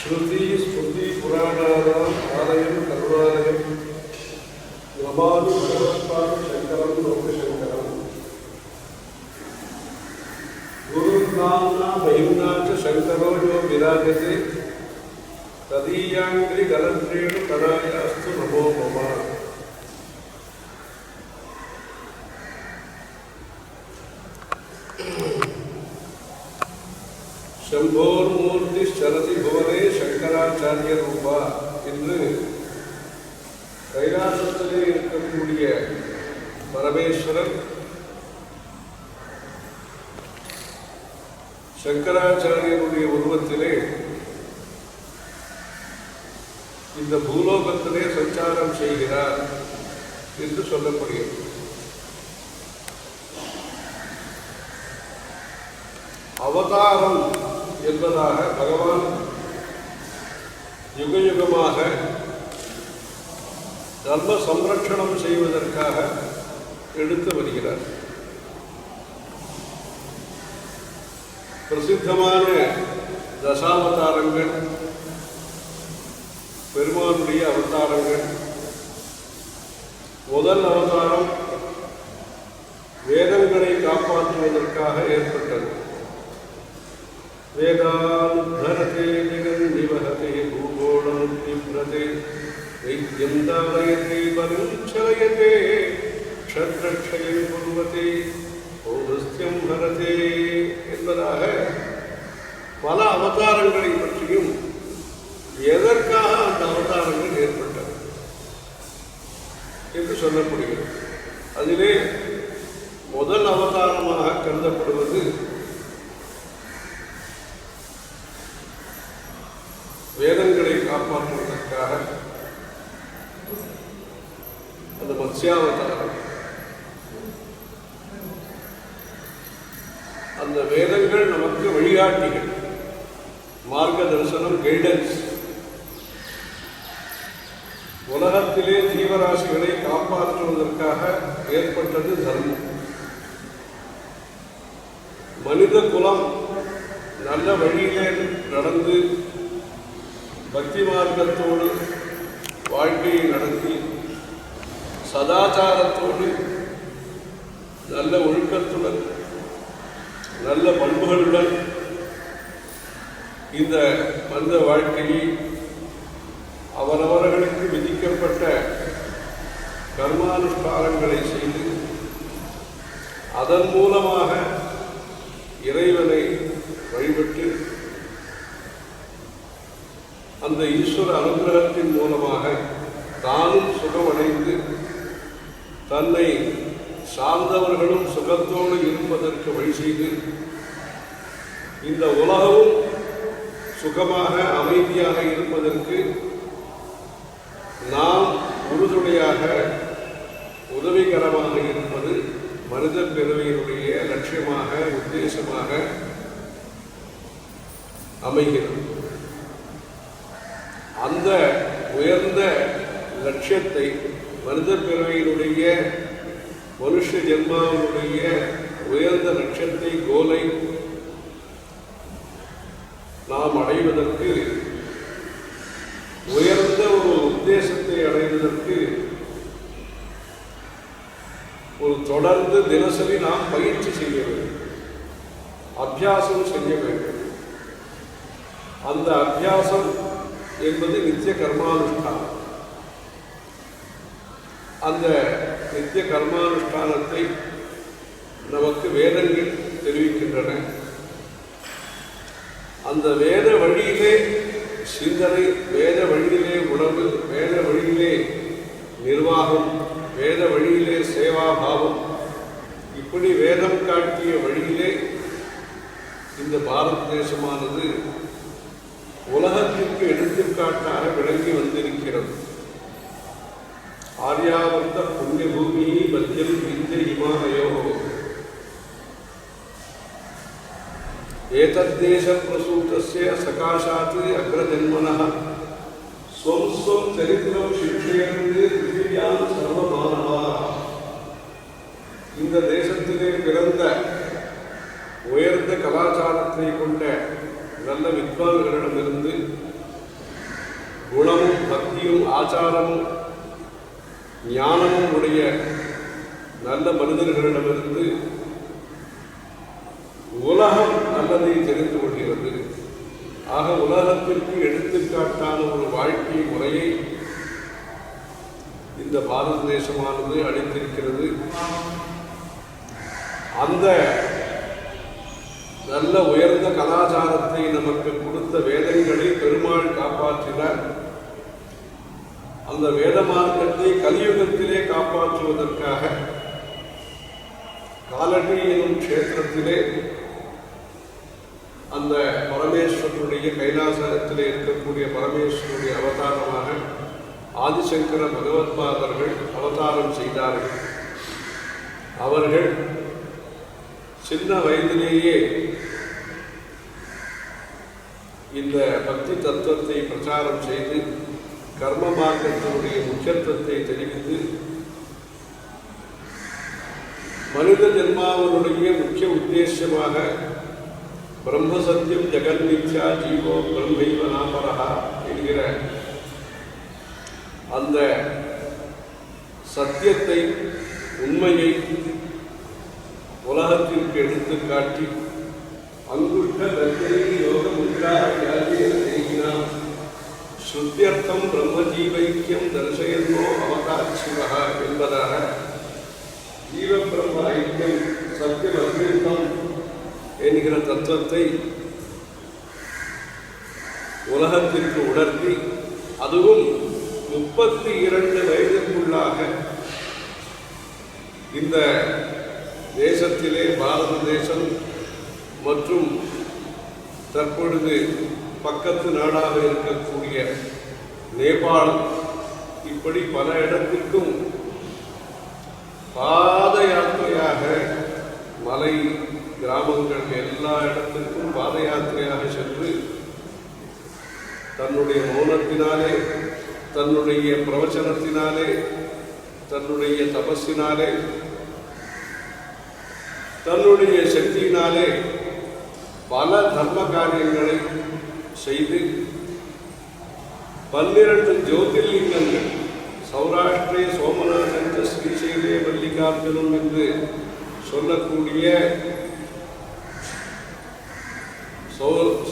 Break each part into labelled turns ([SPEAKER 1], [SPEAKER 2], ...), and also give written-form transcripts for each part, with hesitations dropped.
[SPEAKER 1] श्रुति स्मृति पुराणानाम् आलयं करुणालयं नमामि भगवत्पादं शङ्करं लोकशङ्करं गुरुर्नाम्ना महिम्ना च शङ्करो यो विराजते तदीयाङ्घ्रिगलत्रेण कणाय अस्तु नमो मम। शंभोर्मूर्तिश्चरति भुवने शंकराचार्य रूपा என்று கைலாசத்திலே இருக்கக்கூடிய பரமேஸ்வரன் சங்கராச்சாரியனுடைய உருவத்திலே இந்த பூலோகத்திலே சஞ்சாரம் செய்கிறார் என்று சொல்லப்படுகிறது. அவதாரம் என்பதாக பகவான் யுகயுகமாக தர்ம சம்ரட்சணம் செய்வதற்காக எடுத்து வருகிறார். பிரசித்தமான தசாவதாரங்கள், பெருமானுடைய அவதாரங்கள். முதல் அவதாரம் வேதங்களை காப்பாற்றுவதற்காக ஏற்பட்டது. वेदान्तरते जगन्निवहते भूगोळमुद्दिव्रते वैद्यं दारयते बलं चलयते क्षत्रक्षयं कुर्वते पौरस्त्यं हरते என்பதாக பல அவதாரங்களை பற்றியும் எதற்காக அந்த அவதாரங்கள் ஏற்பட்டது என்று சொல்லப்படுகிறது. அதிலே முதல் அவதாரமாக கருதப்படுவது வேதங்களை காப்பாற்றுவதற்காக அந்த மத்ஸ்யாவதாரம். அந்த வேதங்கள் நமக்கு வழிகாட்டிகள், மார்க்க தரிசனம், கைடன்ஸ். உலகத்திலே ஜீவராசிகளை காப்பாற்றுவதற்காக ஏற்பட்டது தர்மம். மனித குலம் நல்ல வழியிலே நடந்து பக்தி மார்க்கத்தோடு வாழ்க்கையை நடத்தி சதாச்சாரத்தோடு நல்ல ஒழுக்கத்துடன் நல்ல பண்புகளுடன் இந்த மனித வாழ்க்கையை அவரவர்களுக்கு விதிக்கப்பட்ட கர்மானுஷ்டானங்களை செய்து அதன் மூலமாக இறைவனை வழிபட்டு அந்த ஈஸ்வர அனுகிரகத்தின் மூலமாக தானும் சுகமடைந்து தன்னை சார்ந்தவர்களும் சுகத்தோடு இருப்பதற்கு வழி செய்து இந்த உலகமும் சுகமாக அமைதியாக இருப்பதற்கு நாம் உறுதுணையாக உதவிகரமாக இருப்பது மனித பிறவியினுடைய லட்சியமாக உத்தேசமாக அமைகிறது. அந்த உயர்ந்த லட்சியத்தை மனித பிறவியினுடைய மனுஷ ஜென்மாவினுடைய உயர்ந்த லட்சியத்தை கோலை நாம் அடைவதற்கு, உயர்ந்த ஒரு உத்தேசத்தை அடைவதற்கு ஒரு தொடர்ந்து தினசரி நாம் பயிற்சி செய்ய வேண்டும், அபியாசம் செய்ய வேண்டும். அந்த அபியாசம் என்பது நித்திய கர்மானுஷ்டானம். அந்த நித்திய கர்மானுஷ்டானத்தை நமக்கு வேதங்கள் தெரிவிக்கின்றன. அந்த வேத வழியிலே சிந்தனை, வேத வழியிலே உணவு, வேத வழியிலே நிர்வாகம், வேத வழியிலே சேவாபாவம், இப்படி வேதம் காட்டிய வழியிலே இந்த பாரத தேசமானது உலகத்திற்கு எடுத்துக்காட்டாக விளங்கி வந்திருக்கிறது. ஆர்யாவர்த்த புண்ணிய பூமி மத்தியில் விந்திய இமாலய एतद्देश प्रसूतस्य सकाशात् अग्रजन्मनः स्वं स्वं चरित्रं शिक्षयन्ति पृथिव्यां सर्वमानवाः. இந்த தேசத்திலே பிறந்த உயர்ந்த கலாச்சாரத்தை கொண்ட நல்ல வித்வான்களிடமிருந்து குணமும் பக்தியும் ஆச்சாரமும் ஞானமும் உடைய நல்ல மனிதர்களிடமிருந்து உலகம் நல்லதை தெரிந்து கொள்கிறது. ஆக உலகத்திற்கு எடுத்துக்காட்டான ஒரு வாழ்க்கை முறையை இந்த பாரத தேசமானது அளித்திருக்கிறது. அந்த நல்ல உயர்ந்த கலாச்சாரத்தை நமக்கு கொடுத்த வேதங்களை பெருமாள் காப்பாற்றினார். அந்த வேத மார்க்கத்தை கலியுகத்திலே காப்பாற்றுவதற்காக காலடி எனும் க்ஷேத்திரத்திலே அந்த பரமேஸ்வரனுடைய கைலாசத்திலே இருக்கக்கூடிய பரமேஸ்வரனுடைய அவதாரமாக ஆதிசங்கர பகவத்பாதர்கள் அவதாரம் செய்தார்கள். அவர்கள் சின்ன வயதிலேயே இந்த பக்தி தத்துவத்தை பிரச்சாரம் செய்து கர்ம மார்க்கத்தினுடைய முக்கியத்துவத்தை தெரிவித்து மனித ஜென்மாவனுடைய முக்கிய உத்தேசமாக பிரம்ம சத்தியம் ஜெகன் மித்யா ஜீவோ பிரம்மைவ நாபரஹா என்கிற அந்த சத்தியத்தை உண்மையை உலகத்திற்கு எடுத்து காட்டி அங்குஷ்ட தர்ஜனை யோக முத்ரா தேகினாம் ஸ்ருத்தியர்த்தம் பிரம்மஜீவைக்கியம் தரிசயன்னோ அவதாட்சிவः என்பதாக ஜீவ பிரம்ம ஐக்கியம் சத்தியம் அத்வைத்தம் என்கிற தத்துவத்தை உலகத்திற்கு உணர்த்தி அதுவும் 32 வயதுக்குள்ளாக இந்த தேசத்திலே பாரத தேசம் மற்றும் தற்பொழுது பக்கத்து நாடாக இருக்கக்கூடிய நேபாளம் இப்படி பல இடத்திற்கும் பாத யாத்திரையாக மலை கிராமங்கள் எல்லா இடத்திற்கும் பாத யாத்திரையாக சென்று தன்னுடைய மௌனத்தினாலே தன்னுடைய பிரவச்சனத்தினாலே தன்னுடைய தபஸினாலே தன்னுடைய சக்தியினாலே பல தர்ம காரியங்களை செய்து 12 ஜோதிர்லிங்கங்கள் சௌராஷ்டிரே சோமநாதன் ஸ்ரீசைலே மல்லிகார்ஜுனம் என்று சொல்லக்கூடிய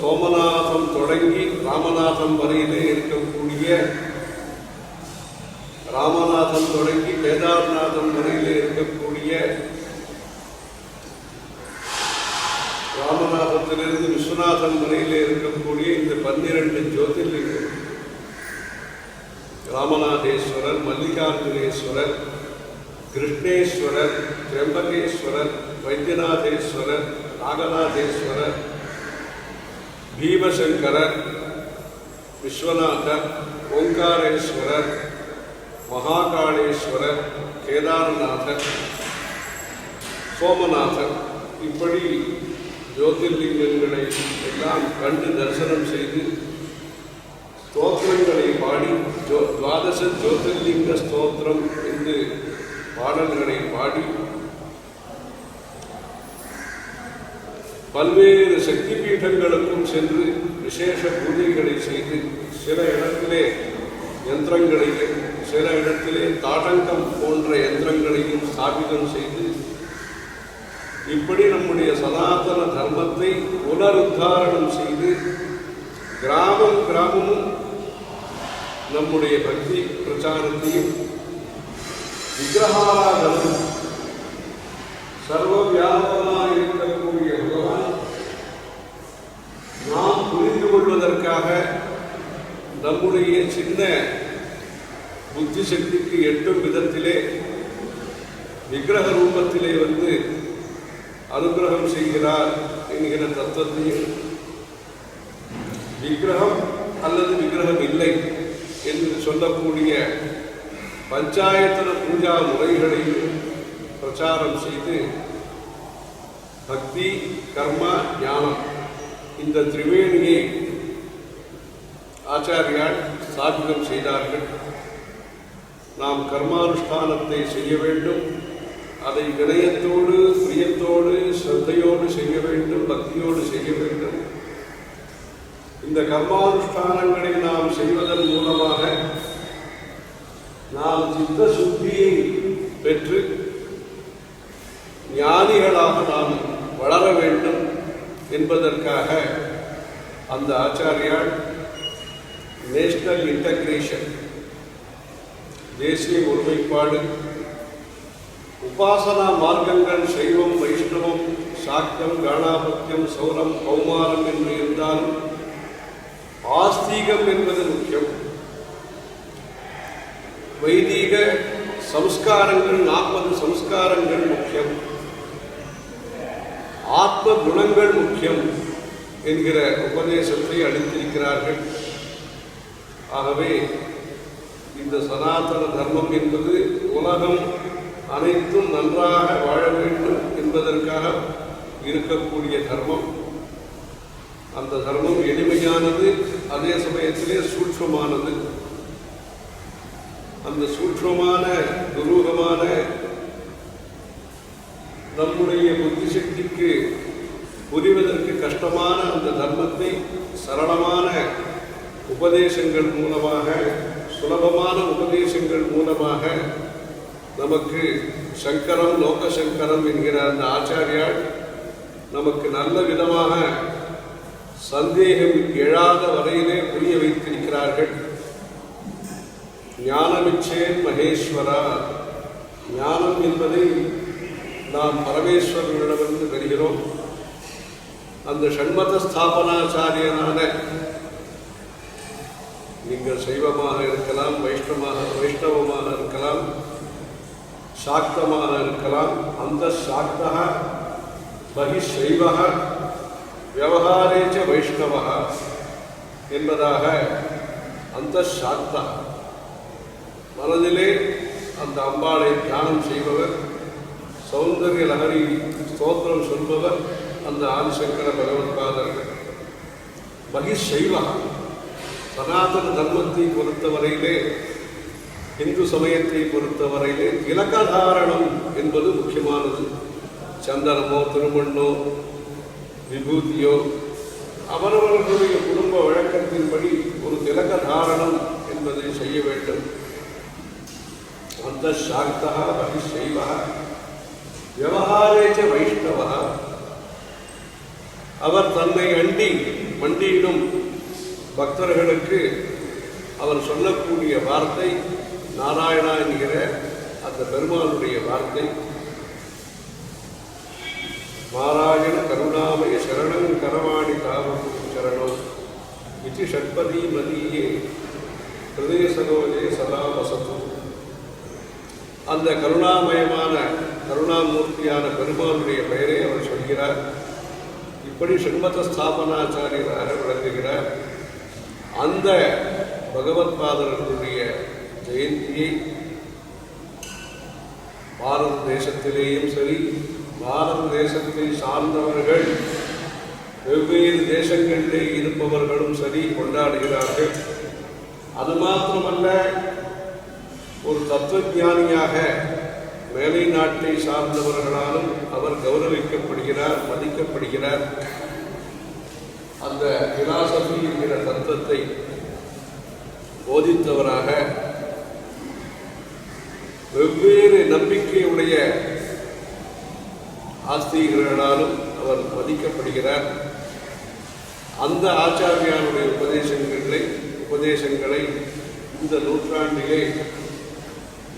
[SPEAKER 1] சோமநாதம் தொடங்கி ராமநாதம் வரையிலே இருக்கக்கூடிய ராமநாதம் தொடங்கி கேதார்நாதம் வரையிலே இருக்கக்கூடிய ராமநாதத்திலிருந்து விஸ்வநாதம் வரையிலே இருக்கக்கூடிய இந்த 12 ஜோதிர்லிங்கம் ராமநாதேஸ்வரர், மல்லிகார்ஜுனேஸ்வரர், கிருஷ்ணேஸ்வரர், திரம்பகேஸ்வரர், வைத்தியநாதேஸ்வரர், நாகநாதேஸ்வரர், பீமசங்கரர், விஸ்வநாதர், ஓங்காரேஸ்வரர், மகாகாளேஸ்வரர், கேதாரநாதர், சோமநாதர் இப்படி ஜோதிர்லிங்கங்களை எல்லாம் கண்டு தரிசனம் செய்து ஸ்தோத்திரங்களை பாடி துவாதச ஜோதிர்லிங்க ஸ்தோத்திரம் என்று பாடல்களை பாடி பல்வேறு சக்தி பீடங்களுக்கும் சென்று விசேஷ பூஜைகளை செய்து சில இடத்திலே யந்திரங்களையும் சில இடத்திலே தாடங்கம் போன்ற யந்திரங்களையும் ஸ்தாபிதம் செய்து இப்படி நம்முடைய சனாதன தர்மத்தை புனருத்தாரணம் செய்து கிராமம் கிராமமும் நம்முடைய பக்தி பிரச்சாரத்தையும் விக்கிரகாராதனம் சர்வ வியாபகமாக இருக்கக்கூடிய பகவான் நாம் புரிந்து கொள்வதற்காக நம்முடைய சின்ன புத்தி சக்திக்கு எட்டும் விதத்திலே விக்கிரக ரூபத்திலே வந்து அனுகிரகம் செய்கிறார் என்கிற தத்துவத்தையும் விக்கிரகம் அல்லது விக்கிரகம் இல்லை என்று சொல்லக்கூடிய பஞ்சாயத்தன பூஜா முறைகளையும் பிரச்சாரம் செய்து பக்தி கர்மா ஞானம் இந்த திரிவேணியை ஆச்சாரியால் ஸ்தாபிதம் செய்தார்கள். நாம் கர்மானுஷ்டானத்தை செய்ய வேண்டும். அதை வினயத்தோடு, பிரியத்தோடு, ஸ்ரத்தையோடு செய்ய வேண்டும், பக்தியோடு செய்ய வேண்டும். இந்த கர்மானுஷ்டானங்களை நாம் செய்வதன் மூலமாக நாம் சித்த சுத்தியை பெற்று ஞானிகளாக நாம் வளர வேண்டும் என்பதற்காக அந்த ஆச்சாரியால் நேஷனல் இன்டகிரேஷன், தேசிய ஒருமைப்பாடு, உபாசனா மார்க்கங்கள் சைவம், வைஷ்ணவம், சாக்தம், காணாபத்தியம், சௌரம், கௌமாரம் என்று இருந்தாலும் ஆஸ்தீகம் என்பது முக்கியம். வைதீக சம்ஸ்காரங்கள் 40 சம்ஸ்காரங்கள் முக்கியம். ஆத்ம குணங்கள் முக்கியம் என்கிற உபதேசத்தை அளித்திருக்கிறார்கள். ஆகவே இந்த சனாதன தர்மம் என்பது உலகம் அனைத்தும் நன்றாக வாழ வேண்டும் என்பதற்காக இருக்கக்கூடிய தர்மம். அந்த தர்மம் எளிமையானது, அதே சமயத்திலே சூட்சமானது. அந்த சூட்சமான துரூகமான நம்முடைய புத்தி சக்திக்கு புரிவதற்கு கஷ்டமான அந்த தர்மத்தை சரளமான உபதேசங்கள் மூலமாக, சுலபமான உபதேசங்கள் மூலமாக நமக்கு சங்கரம், லோகசங்கரம் என்கிற அந்த ஆச்சாரியால் நமக்கு நல்ல விதமாக சந்தேகம் எழாத வரையிலே புரிய வைத்திருக்கிறார்கள். ஞானமிச்சேன் மகேஸ்வரா, ஞானம் என்பதை நாம் பரமேஸ்வரனிடமிருந்து பெறுகிறோம். அந்த ஷண்மத ஸ்தாபனாச்சாரியனான, நீங்கள் சைவமாக இருக்கலாம், வைஷ்ணவமாக இருக்கலாம், சாக்தமாக இருக்கலாம். அந்த சாக்தா பகிஷைவ வியவஹாரேச்ச வைஷ்ணவ என்பதாக அந்த சாக்தா மனதிலே அந்த அம்பாளை தியானம் செய்பவர், சௌந்தர்ய லகரி ஸ்தோத்திரம் சொல்பவர் அந்த ஆதிசங்கர பகவத்பாதர்கள். பகிஷைவ சனாதன தர்மத்தை பொறுத்தவரையிலே, இந்து சமயத்தை பொறுத்தவரையிலே திலகதாரணம் என்பது முக்கியமானது. சந்தனமோ திருமண்ணோ விபூதியோ அவரவர்களுடைய குடும்ப வழக்கத்தின்படி ஒரு திலகதாரணம் என்பதை செய்ய வேண்டும். அந்த சாக்தா பகிஷைவ வியவஹாரேச்ச வைஷ்ணவ, அவர் தன்னை அண்டி மண்டியிடும் பக்தர்களுக்கு அவர் சொல்லக்கூடிய வார்த்தை நாராயணா என்கிற அந்த பெருமானுடைய வார்த்தை. நாராயண கருணாமய சரணம் கரவாணி தாவம் சரணம் இது ஷட்பதி மதியே ஹிருதய சரோஜே சதா வசத்து. அந்த கருணாமயமான கருணாமூர்த்தியான பெருமானுடைய பெயரை அவர் சொல்கிறார். இப்படி ஷண்மத ஸ்தாபனாச்சாரியராக விளங்குகிறார். அந்த பகவத்பாதர்களுடைய ஜெயந்தியை பாரத தேசத்திலேயும் சரி, பாரத தேசத்தை சார்ந்தவர்கள் வெவ்வேறு தேசங்களிலே இருப்பவர்களும் சரி கொண்டாடுகிறார்கள். அது மாத்திரமல்ல, ஒரு தத்துவஞானியாக மேலை நாட்டை சார்ந்தவர்களாலும் அவர் கௌரவிக்கப்படுகிறார், மதிக்கப்படுகிறார். அந்த பிலாசபி என்கிற தத்துவத்தை போதித்தவராக வெவ்வேறு நம்பிக்கையுடைய ஆஸ்திகர்களாலும் அவர் மதிக்கப்படுகிறார். அந்த ஆச்சாரியாருடைய உபதேசங்களை இந்த நூற்றாண்டிலே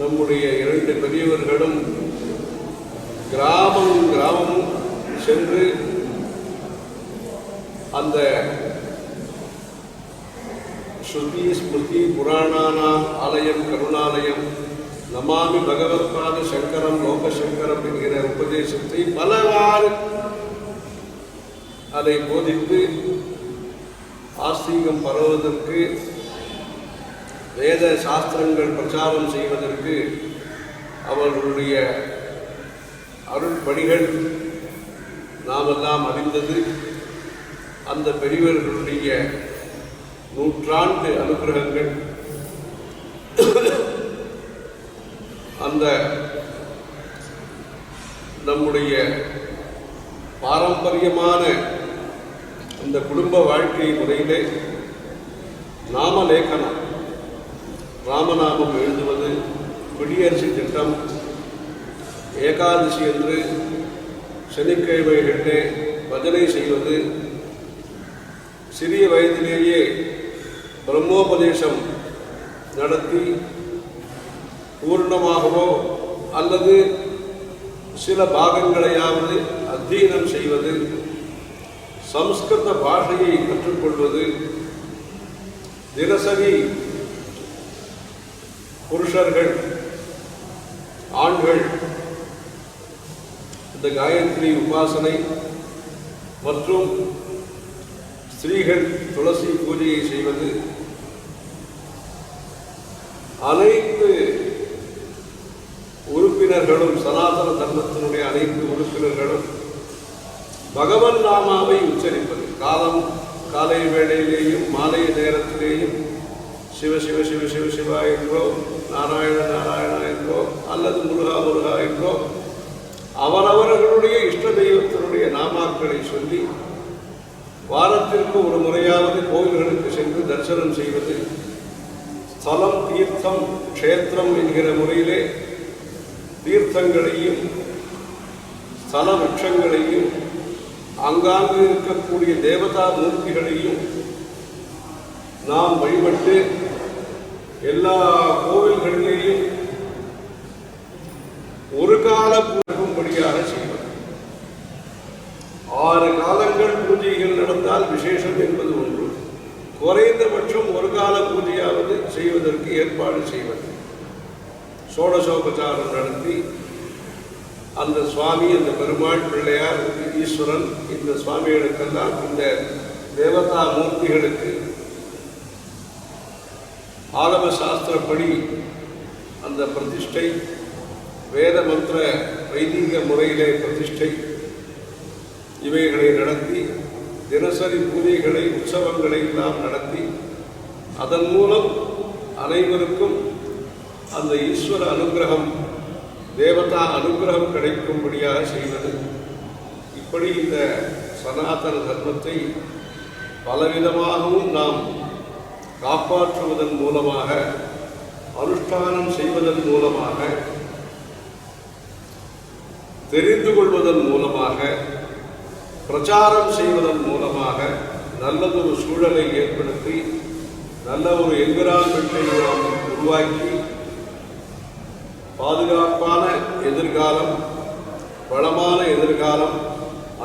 [SPEAKER 1] நம்முடைய 2 பெரியவர்களும் கிராமமும் சென்று அந்த ஸ்ருதி ஸ்மிருதி புராணானாம் ஆலயம் கருணாலயம் நமாமி பகவத்பாத சங்கரம் லோகசங்கரம் என்கிற உபதேசத்தை பலவாறு அதை போதித்து ஆஸ்திகம் பரவுவதற்கு, வேத சாஸ்திரங்கள் பிரச்சாரம் செய்வதற்கு அவர்களுடைய அருள் பணிகள் நாமெல்லாம் அறிந்தது. அந்த பெரியவர்களுடைய நூற்றாண்டு அனுகிரகங்கள் அந்த நம்முடைய பாரம்பரியமான அந்த குடும்ப வாழ்க்கை முறையிலே நாமலேகனம், ராமநாமம் எழுதுவது, குடியரசு திட்டம், ஏகாதசி என்று சனிக்கிழமைகளிலே பஜனை செய்வது, சிறிய வயதிலேயே பிரம்மோபதேசம் நடத்தி பூர்ணமாகவோ அல்லது சில பாகங்களையாவது அத்தியனம் செய்வது, சம்ஸ்கிருத பாஷையை கற்றுக்கொள்வது, தினசரி புருஷர்கள் ஆண்கள் இந்த காயத்ரி உபாசனை மற்றும் ஸ்திரீகள் துளசி பூஜையை செய்வது, அனைத்து உறுப்பினர்களும் சனாதன தர்மத்தினுடைய அனைத்து உறுப்பினர்களும் பகவன் நாமாவை உச்சரிப்பது, காலை வேளையிலேயும் மாலை நேரத்திலேயும் சிவ சிவ சிவ சிவ சிவா என்றோ, நாராயண நாராயணா என்றோ அல்லது முருகா முருகா என்றோ அவரவர்களுடைய இஷ்ட தெய்வத்தினுடைய நாமாக்களை சொல்லி வாரத்திற்கு ஒரு முறையாவது கோவில்களுக்கு சென்று தரிசனம் செய்வது, ஸ்தலம் தீர்த்தம் க்ஷேத்திரம் என்கிற முறையிலே தீர்த்தங்களையும் ஸ்தல விருட்சங்களையும் ஆங்காங்கு இருக்கக்கூடிய தேவதா மூர்த்திகளையும் நாம் வழிபட்டு எல்லா கோவில்களிலேயும் ஒரு கால பூஜையாக செய்வது. 6 காலங்கள் பூஜைகள் நடந்தால் விசேஷம் என்பது ஒன்று, குறைந்தபட்சம் ஒரு கால பூஜையாவது செய்வதற்கு ஏற்பாடு செய்வது, சோடசோபச்சாரம் நடத்தி அந்த சுவாமி, அந்த பெருமாள், பிள்ளையார், ஈஸ்வரன், இந்த சுவாமிகளுக்கெல்லாம், இந்த தேவதா மூர்த்திகளுக்கு ஆகம சாஸ்திரப்படி அந்த பிரதிஷ்டை, வேத மந்திர வைதிக முறையிலே பிரதிஷ்டை இவைகளை நடத்தி தினசரி பூஜைகளை உற்சவங்களை எல்லாம் நடத்தி அதன் மூலம் அனைவருக்கும் அந்த ஈஸ்வர அனுகிரகம், தேவதா அனுகிரகம் கிடைக்கும்படியாக செய்வது. இப்படி இந்த சனாதன தர்மத்தை பலவிதமாகவும் நாம் காப்பாற்றுவதன் மூலமாக, அனுஷ்டானம் செய்வதன் மூலமாக, தெரிந்து கொள்வதன் மூலமாக, பிரச்சாரம் செய்வதன் மூலமாக நல்லதொரு சூழலை ஏற்படுத்தி நல்ல ஒரு என்விரான்மெண்ட்டை நாம் உருவாக்கி பாதுகாப்பான எதிர்காலம், வளமான எதிர்காலம்,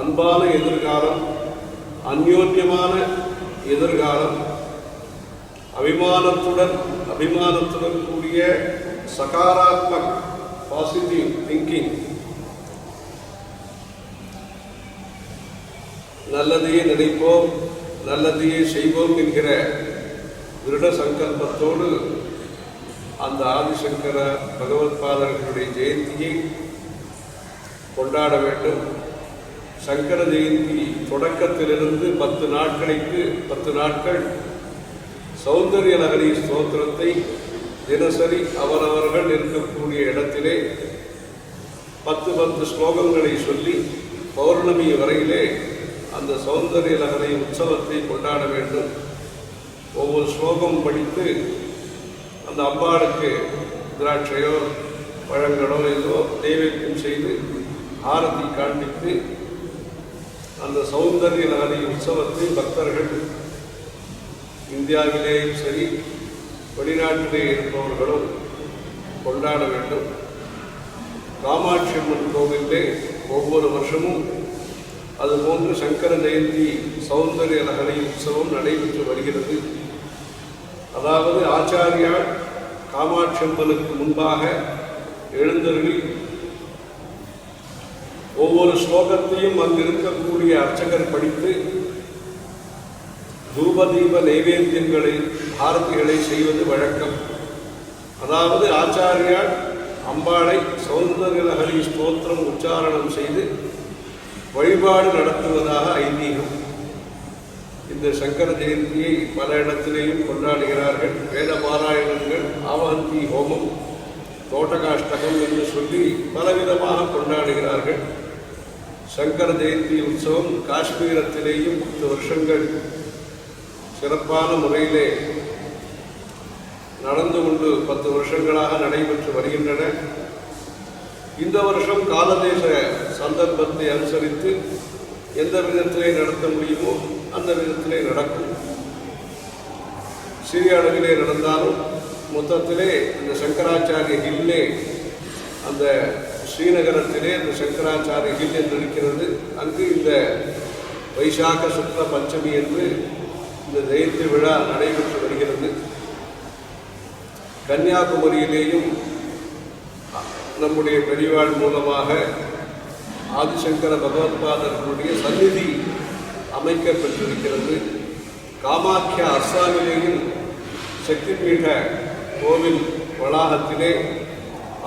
[SPEAKER 1] அன்பான எதிர்காலம், அந்யோன்யமான எதிர்காலம், அபிமானத்துடன் கூடிய சகாராத்மக் பாசிட்டிவ் திங்கிங், நல்லதையே நினைப்போம் நல்லதையே செய்வோம் என்கிற திருட சங்கல்பத்தோடு அந்த ஆதிசங்கர பகவத்பாதர்களுடைய ஜெயந்தியை கொண்டாட வேண்டும். சங்கர ஜெயந்தி தொடக்கத்திலிருந்து 10 நாட்கள் சௌந்தர்ய லகரி ஸ்தோத்திரத்தை தினசரி அவரவர்கள் இருக்கக்கூடிய இடத்திலே 10 ஸ்லோகங்களை சொல்லி பௌர்ணமி வரையிலே அந்த சௌந்தர்ய லகரி உற்சவத்தை கொண்டாட வேண்டும். ஒவ்வொரு ஸ்லோகம் படித்து அந்த அம்பாளுக்கு திராட்சையோ பழங்களோ ஏதோ நைவேத்தியம் செய்து ஆரத்தி காண்பித்து அந்த சௌந்தர்ய லகரி உற்சவத்தை பக்தர்கள் இந்தியாவிலேயும் சரி வெளிநாட்டிலே இருப்பவர்களும் கொண்டாட வேண்டும். காமாட்சி அம்மன் கோவிலே ஒவ்வொரு வருஷமும் அதுபோன்று சங்கர ஜெயந்தி சௌந்தர்ய லகரி உற்சவம் நடைபெற்று வருகிறது. அதாவது ஆச்சாரியால் காமாட்சி அம்மனுக்கு முன்பாக எழுந்தருளி ஒவ்வொரு ஸ்லோகத்தையும் அங்கு இருக்கக்கூடிய அர்ச்சகர் படித்து தூபதீப நைவேத்தியங்களை ஆரத்திகளை செய்வது வழக்கம். அதாவது ஆச்சாரியால் அம்பாளை சௌந்தர்ய லகரி ஸ்தோத்திரம் உச்சாரணம் செய்து வழிபாடு நடத்துவதாக ஐதீகம். இந்த சங்கர ஜெயந்தியை பல இடத்திலேயும் கொண்டாடுகிறார்கள். வேத பாராயணங்கள், ஆவந்தி ஹோமம், தோட்டகாஷ்டகம் என்று சொல்லி பலவிதமாக கொண்டாடுகிறார்கள். சங்கர ஜெயந்தி உற்சவம் காஷ்மீரத்திலேயும் 10 வருஷங்கள் சிறப்பான முறையிலே நடந்து கொண்டு 10 வருஷங்களாக நடைபெற்று வருகின்றன. இந்த வருஷம் காலதேச சந்தர்ப்பத்தை அனுசரித்து எந்த விதத்திலே நடத்த முடியுமோ அந்த விதத்திலே நடக்கும். சிறிய அளவிலே நடந்தாலும் மொத்தத்திலே இந்த சங்கராச்சாரிய ஹில்லே, அந்த ஸ்ரீநகரத்திலே அந்த சங்கராச்சாரிய ஹில் என்று இருக்கிறது. அங்கு இந்த வைசாக சுக்ல பஞ்சமி என்று இந்த ஜெயந்தி விழா நடைபெற்று வருகிறது. கன்னியாகுமரியிலேயும் நம்முடைய பெரியவாள் மூலமாக ஆதிசங்கர பகவத்பாதர்களுடைய சந்நிதி அமைக்கப்பட்டிருக்கிறது. காமாக்கியா அஸ்ஸாமிலேயும் சக்திபீட கோவில் வளாகத்திலே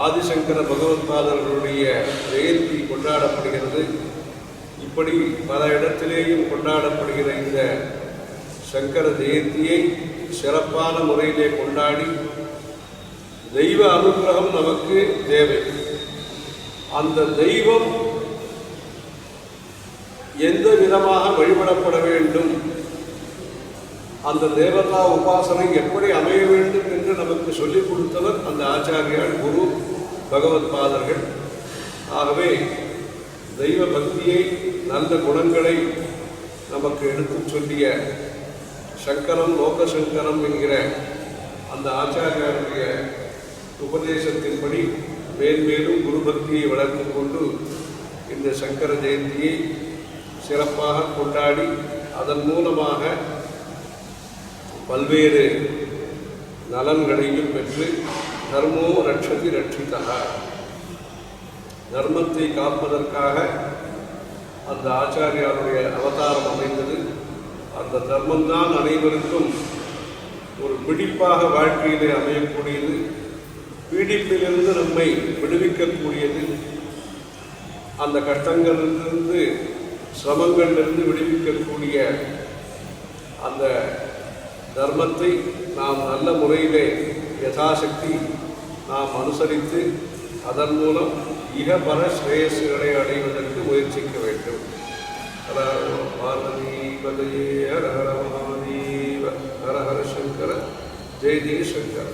[SPEAKER 1] ஆதிசங்கர பகவத்பாதர்களுடைய ஜெயந்தி கொண்டாடப்படுகிறது. இப்படி பல இடத்திலேயும் கொண்டாடப்படுகிற இந்த சங்கர ஜெயந்தியை சிறப்பான முறையிலே கொண்டாடி தெய்வ அனுகிரகம் நமக்கு தேவை. அந்த தெய்வம் எந்த விதமாக வழிபடப்பட வேண்டும், அந்த தேவதா உபாசனை எப்படி அமைய வேண்டும் என்று நமக்கு சொல்லிக் கொடுத்தவர் அந்த ஆச்சாரியால் குரு பகவத்பாதர்கள். ஆகவே தெய்வ பக்தியை, நல்ல குணங்களை நமக்கு எடுத்துச் சொல்லிய சங்கரம் லோகசங்கரம் என்கிற அந்த ஆச்சாரியாருடைய உபதேசத்தின்படி மேன்மேலும் குரு பக்தியை வளர்த்து கொண்டு இந்த சங்கர ஜெயந்தியை சிறப்பாக கொண்டாடி அதன் மூலமாக பல்வேறு நலன்களையும் பெற்று தர்மோ ரட்சதி ரட்சிதா, தர்மத்தை காப்பதற்காக அந்த ஆச்சாரியாருடைய அவதாரம் அமைந்தது. அந்த தர்மம்தான் அனைவருக்கும் ஒரு பிடிப்பாக வாழ்க்கையிலே அமையக்கூடியது, பீடிப்பிலிருந்து நம்மை விடுவிக்கக்கூடியது, அந்த கஷ்டங்களிலிருந்து சிரமங்களிலிருந்து விடுவிக்கக்கூடிய அந்த தர்மத்தை நாம் நல்ல முறையிலே யதாசக்தி நாம் அனுசரித்து அதன் மூலம் இகபர ஸ்ரேயஸ்களை அடைவதற்கு முயற்சிக்க வேண்டும். பார்வதி பதையே ஹர ஹர மகாதேவ ஹர ஹர சங்கர ஜெய ஜெய சங்கர.